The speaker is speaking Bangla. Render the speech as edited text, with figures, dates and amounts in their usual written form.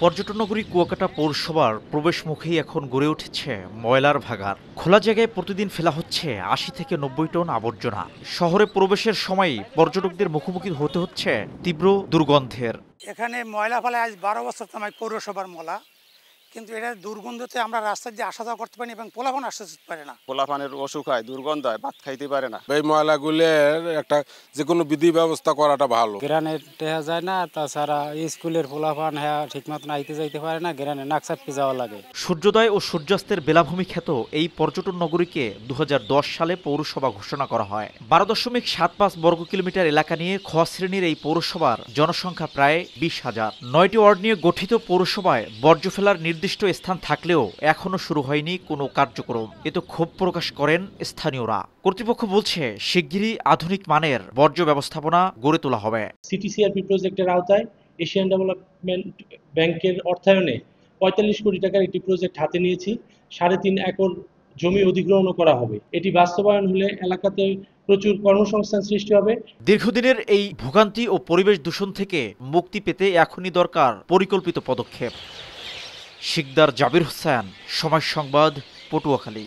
পর্যটন নগরী কুয়াকাটা পৌরসভার প্রবেশ মুখেই এখন গড়ে উঠেছে ময়লার ভাগাড়। খোলা জায়গায় প্রতিদিন ফেলা হচ্ছে ৮০ থেকে ৯০ টন আবর্জনা। শহরে প্রবেশের সময়ই পর্যটকদের মুখোমুখি হতে হচ্ছে তীব্র দুর্গন্ধের। এখানে ময়লা ফেলে আজ ১২ বছর তোমায় পৌরসভার ময়লা, কিন্তু এটা দুর্গন্ধতে আমরা রাস্তা দিয়ে আসা যাওয়া করতে পারি এবং পোলাপান আসতে পারে না। পোলাপানের অসুখ হয়, দুর্গন্ধ হয়, ভাত খাইতে পারে না। এই ময়লাগুলোর একটা যে কোনো বিধি ব্যবস্থা করাটা ভালো। গ্রানে টেহা যায় না, তাছাড়া স্কুলের পোলাপান হ্যাঁ ঠিক মতন আইতে যাইতে পারে না, গ্রানে নাকচাপকে যাওয়া লাগে। সূর্যোদয় ও সূর্যাস্তের বেলাভূমি খ্যাত এই পর্যটন নগরীকে ২০১০ সালে পৌরসভা ঘোষণা করা হয়। ১২.৭৫ বর্গ কিলোমিটার এলাকা নিয়ে খ শ্রেণীর এই পৌরসভার জনসংখ্যা প্রায় ২০,০০০। ৯টি ওয়ার্ড নিয়ে গঠিত পৌরসভায় বর্জ্য ফেলার নির্দিষ্ট স্থান থাকলেও এখনো শুরু হয়নি কোনো কার্যক্রম। এতে ক্ষোভ প্রকাশ করেন স্থানীয়রা। কর্তৃপক্ষ বলছে শিগগিরই আধুনিক মানের বর্জ্য ব্যবস্থাপনা গড়ে তোলা হবে। সিটিসিআরপি প্রজেক্টের আওতায় এশিয়ান ডেভেলপমেন্ট ব্যাংকের অর্থায়নে ৪৫ কোটি টাকার একটি প্রজেক্ট হাতে নিয়েছি। ৩.৫ একর জমি অধিগ্রহণ করা হবে। এটি বাস্তবায়ন হলে এলাকাতে প্রচুর কর্মসংস্থান সৃষ্টি হবে। দীর্ঘদিনের এই ভোগান্তি ও পরিবেশ দূষণ থেকে মুক্তি পেতে এখনই দরকার পরিকল্পিত পদক্ষেপ। শিকদার জাবির হোসেন, সময় সংবাদ, পটুয়াখালী।